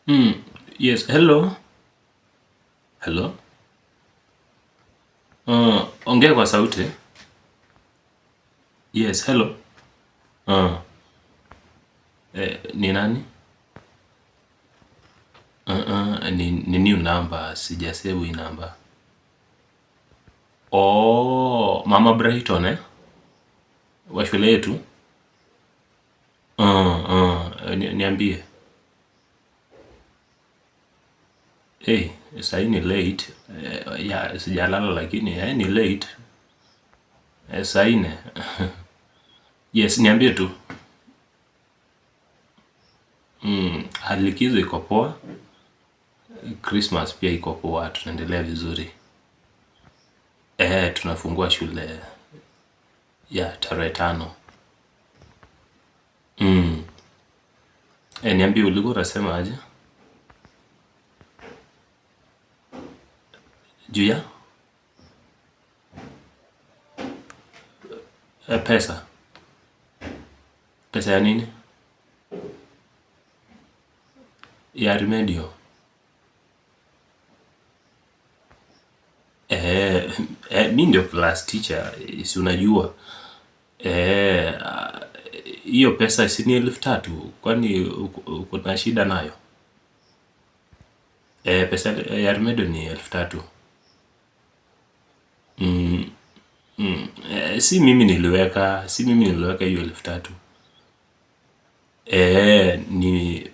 Mm, yes, hello. Hello. Ongea kwa sauti. Yes, hello. Uh, ni nani? Ni new number, sijasave hii number. Oh, Mama Brighton wa shule yetu. Niambie. Hey, sasa ni late. Ya sijalala lakini ni late. Saa nne. Yes, niambie tu. Likizo iko poa. Christmas pia iko poa, tunaendelea vizuri. Tunafungua shule ya tarehe 5. Niambie ulikuwa unasema aje? Juu ya pesa. Pesa ya nini? Ya Remedio. Mi ndio class teacher, si unajua. Hiyo pesa si ni 3,000, kwani uko na shida nayo? Pesa ya Remedio ni 3,000. Si mimi niliweka hiyo 3,000. Ni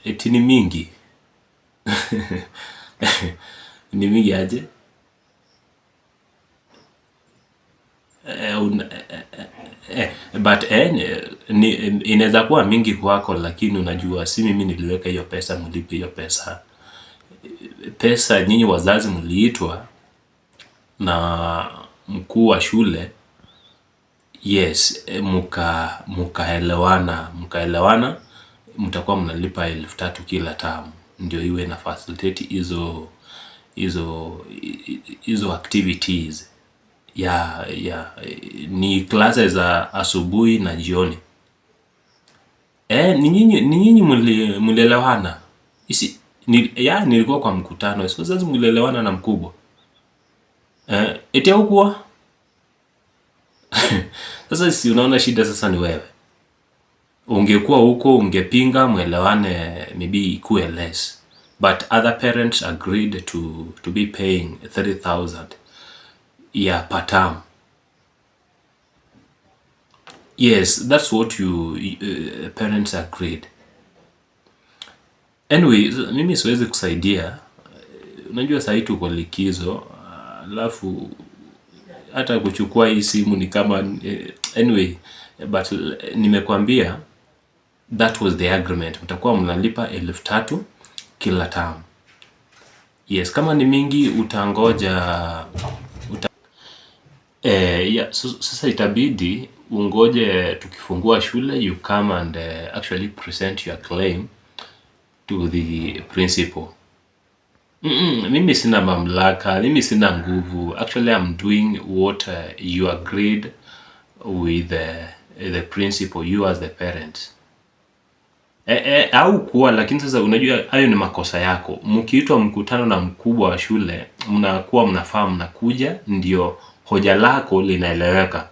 eti ni mingi. Ni mingi aje? But inaweza kuwa mingi kwako, lakini unajua si mimi niliweka hiyo pesa, mlipe hiyo pesa. Pesa nyinyi wazazi mliitwa na mkuu wa shule. Yes, mkaelewana, mtakuwa mnalipa 3,000 kila term, ndio iwe na facilitate hizo activities. Ni classes za asubuhi na jioni. Ni nyinyi mlielewana. Nilikuwa kwa mkutano. Sasa mlielewana na mkubwa. Eti haukuwa? Sasa si unaona shida sasa ni wewe. Ungekuwa huko ungepinga mwelewane, maybe ikuwe less. But other parents agreed to be paying 3,000 per term. Yes, that's what you parents agreed. Anyway, mimi siwezi kusaidia. Unajua saa hii tuko likizo, alafu hata kuchukua hii simu ni kama anyway, but nimekwambia that was the agreement. Mtakuwa mnalipa 3,000 kila term. Yes, kama ni mingi utangoja sasa itabidi ungoje tukifungua shule, you come and actually present your claim to the principal. Mimi sina mamlaka, mimi sina nguvu. Actually, I'm doing what you agreed with the principal, you as the parents. Au kuwa, lakini sasa unajua hayo ni makosa yako. Mkiitwa mkutano na mkubwa wa shule, mnakuwa mnafaa mnakuja, ndio hoja lako linaeleweka.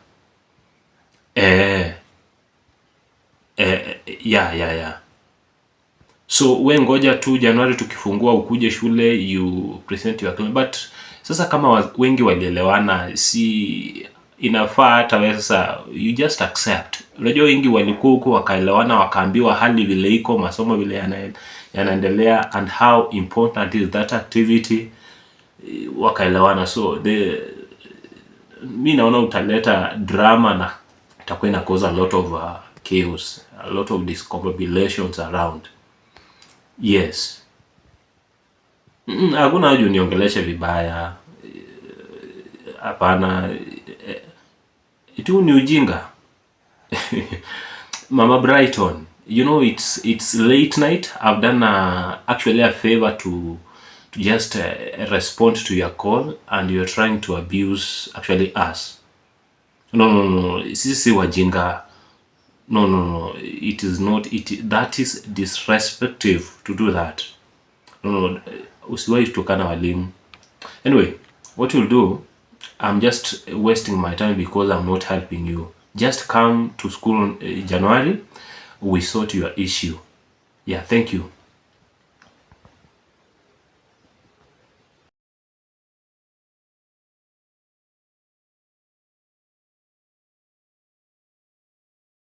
So we ngoja tu Januari tukifungua ukuje shule, you present your claim. But sasa kama wengi walielewana, si inafaa hata wewe sasa you just accept. Unajua wengi walikuwa huko wakaelewana, wakaambiwa hali vile iko, masomo vile yanaendelea and how important is that activity, wakaelewana. So mi naona utaleta drama na itakuwa ina cause a lot of chaos, a lot of discombobulations around. Yes. Hakuna haja uniongeleshe vibaya. Hapana. Itu ni ujinga. Mama Brighton, you know it's late night. I've done actually a favor to just respond to your call, and you're trying to abuse actually us. No. Sisi wajinga. No, it is not. That is disrespectful to do that. No, usiwahi tukana walimu. Anyway, what you'll do, I'm just wasting my time because I'm not helping you. Just come to school in January, we sort your issue. Yeah, thank you.